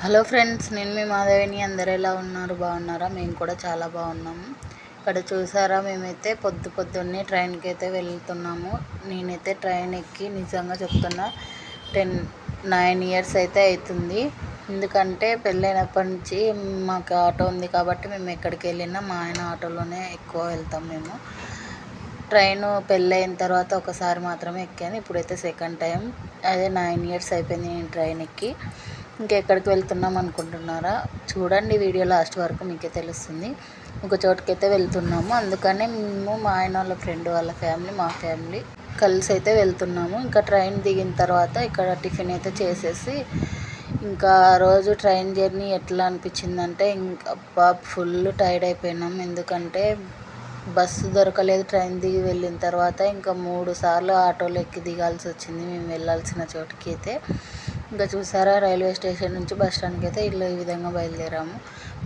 Hello friends, నేను మీ మాధవిని. అందరు ఎలా ఉన్నారు? బాగున్నారా? మేము కూడా చాలా బాగున్నాము. ఇక్కడ చూసారా, మేమైతే పొద్దున్నే ట్రైన్కి అయితే వెళ్తున్నాము. నేనైతే ట్రైన్ ఎక్కి నిజంగా చెప్తున్నా 9 ఇయర్స్ అయితే అవుతుంది. ఎందుకంటే పెళ్ళైనప్పటి నుంచి మాకు ఆటో ఉంది కాబట్టి మేము ఎక్కడికి వెళ్ళినా మా ఆయన ఆటోలోనే ఎక్కువ వెళ్తాం. మేము ట్రైన్ పెళ్ళైన తర్వాత ఒకసారి మాత్రమే ఎక్కాను. ఇప్పుడైతే సెకండ్ టైం. అదే 9 ఇయర్స్ అయిపోయింది నేను ట్రైన్ ఎక్కి. ఇంకెక్కడికి వెళ్తున్నాం అనుకుంటున్నారా? చూడండి, వీడియో లాస్ట్ వరకు మీకే తెలుస్తుంది. ఒక చోటుకైతే వెళ్తున్నాము. అందుకనే మేము మా ఆయన వాళ్ళ ఫ్రెండ్ వాళ్ళ ఫ్యామిలీ, మా ఫ్యామిలీ కలిసి అయితే వెళ్తున్నాము. ఇంకా ట్రైన్ దిగిన తర్వాత ఇక్కడ టిఫిన్ అయితే చేసేసి ఇంకా రోజు ట్రైన్ జర్నీ ఎట్లా అనిపించిందంటే ఇంకా ఫుల్ టైర్డ్ అయిపోయినాం. ఎందుకంటే బస్సు దొరకలేదు. ట్రైన్ దిగి వెళ్ళిన తర్వాత ఇంకా 3 సార్లు ఆటోలో ఎక్కి దిగాల్సి వచ్చింది మేము వెళ్ళాల్సిన చోటుకి అయితే. ఇంకా చూసారా, రైల్వే స్టేషన్ నుంచి బస్ స్టాండ్కి అయితే ఈ విధంగా బయలుదేరాము.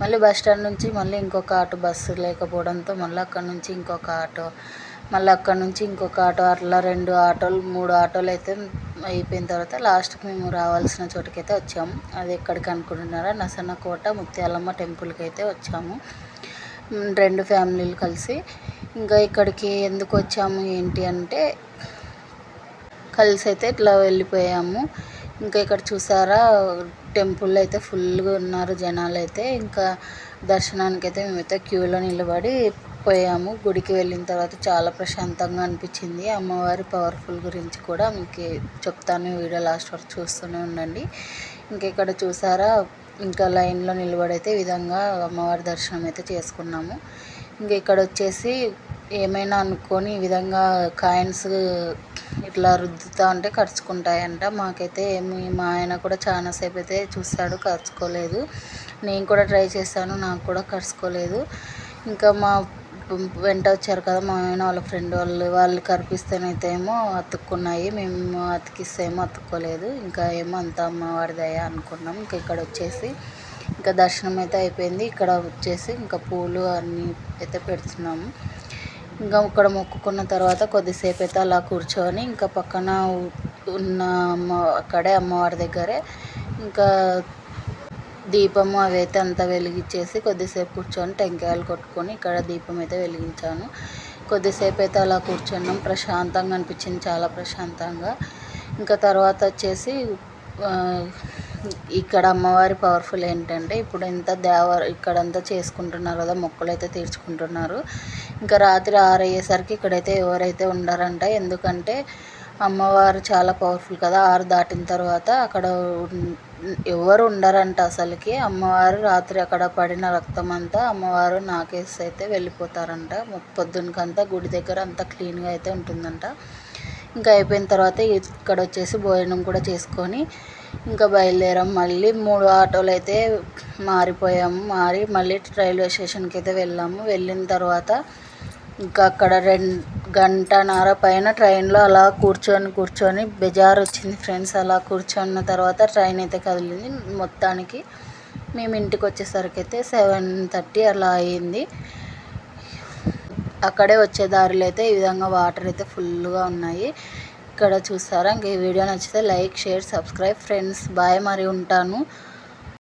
మళ్ళీ బస్ స్టాండ్ నుంచి మళ్ళీ ఇంకొక ఆటో, బస్సు లేకపోవడంతో మళ్ళీ అక్కడ నుంచి ఇంకొక ఆటో, మళ్ళీ అక్కడ నుంచి ఇంకొక ఆటో, అట్లా 2 ఆటోలు 3 ఆటోలు అయితే అయిపోయిన తర్వాత లాస్ట్కి మేము రావాల్సిన చోటుకైతే వచ్చాము. అది ఎక్కడికి అనుకుంటున్నారా? నసన్నకోట ముత్యాలమ్మ టెంపుల్కి అయితే వచ్చాము 2 ఫ్యామిలీలు కలిసి. ఇంకా ఇక్కడికి ఎందుకు వచ్చాము ఏంటి అంటే కలిసి అయితే ఇట్లా వెళ్ళిపోయాము. ఇంకా ఇక్కడ చూసారా, టెంపుల్లో అయితే ఫుల్గా ఉన్నారు జనాలు అయితే. ఇంకా దర్శనానికి అయితే మేమైతే క్యూలో నిలబడి పోయాము. గుడికి వెళ్ళిన తర్వాత చాలా ప్రశాంతంగా అనిపించింది. అమ్మవారి పవర్ఫుల్ గురించి కూడా మీకు చెప్తాను. వీడియో లాస్ట్ వరకు చూస్తూనే ఉండండి. ఇంకా ఇక్కడ చూసారా, ఇంకా లైన్లో నిలబడైతే ఈ విధంగా అమ్మవారి దర్శనం అయితే చేసుకున్నాము. ఇంకా ఇక్కడ వచ్చేసి ఏమైనా అనుకొని ఈ విధంగా కాయిన్స్ ఇట్లా రుద్దుతా ఉంటే ఖర్చుకుంటాయంట. మాకైతే మా ఆయన కూడా చాలాసేపు అయితే చూస్తాడు, ఖర్చుకోలేదు. నేను కూడా ట్రై చేశాను, నాకు కూడా ఖర్చుకోలేదు. ఇంకా మా వెంట వచ్చారు కదా మా ఆయన వాళ్ళ ఫ్రెండ్ వాళ్ళు కరిపిస్తేనైతే ఏమో అతుక్కున్నాయి, మేము అతికిస్తేమో అతుక్కోలేదు. ఇంకా ఏమో అంత అమ్మవారి దయ అనుకున్నాం. ఇంకా ఇక్కడ వచ్చేసి ఇంకా దర్శనం అయితే అయిపోయింది. ఇక్కడ వచ్చేసి ఇంకా పూలు అన్నీ అయితే పెడుతున్నాము. ఇంకా ఇక్కడ మొక్కుకున్న తర్వాత కొద్దిసేపు అయితే అలా కూర్చొని ఇంకా పక్కన ఉన్న అక్కడే అమ్మవారి దగ్గరే ఇంకా దీపము అవి అయితే అంతా వెలిగించేసి కొద్దిసేపు కూర్చొని టెంకాయలు కొట్టుకొని ఇక్కడ దీపం అయితే వెలిగించాను. కొద్దిసేపు అయితే అలా కూర్చున్నాం. ప్రశాంతంగా అనిపించింది, చాలా ప్రశాంతంగా. ఇంకా తర్వాత వచ్చేసి ఇక్కడ అమ్మవారి పవర్ఫుల్ ఏంటంటే ఇప్పుడు ఇక్కడంతా చేసుకుంటున్నారు కదా, మొక్కులు అయితే తీర్చుకుంటున్నారు. ఇంకా రాత్రి 6 అయ్యేసరికి ఇక్కడైతే ఎవరైతే ఉండరంట. ఎందుకంటే అమ్మవారు చాలా పవర్ఫుల్ కదా. 6 దాటిన తర్వాత అక్కడ ఎవరు ఉండరంట అసలుకి. అమ్మవారు రాత్రి అక్కడ పడిన రక్తం అంతా అమ్మవారు నాకేసి అయితే వెళ్ళిపోతారంట. పొద్దునకంతా గుడి దగ్గర అంతా క్లీన్గా అయితే ఉంటుందంట. ఇంకా అయిపోయిన తర్వాత ఇక్కడ వచ్చేసి భోజనం కూడా చేసుకొని ఇంకా బయలుదేరాం. మళ్ళీ 3 ఆటోలు అయితే మారి మళ్ళీ రైల్వే స్టేషన్కి అయితే వెళ్ళాము. వెళ్ళిన తర్వాత ఇంకా అక్కడ 2 గంటన్నర పైన ట్రైన్లో అలా కూర్చొని బెజార్ వచ్చింది ఫ్రెండ్స్. అలా కూర్చున్న తర్వాత ట్రైన్ అయితే కదిలింది. మొత్తానికి మేము ఇంటికి వచ్చేసరికి అయితే 7:30 అలా అయ్యింది. అక్కడే వచ్చే దారిలో అయితే ఈ విధంగా వాటర్ అయితే ఫుల్గా ఉన్నాయి. ఇక్కడ చూస్తారా. ఇంక ఈ వీడియో నచ్చితే like, share, subscribe friends. Bye, మరి ఉంటాను.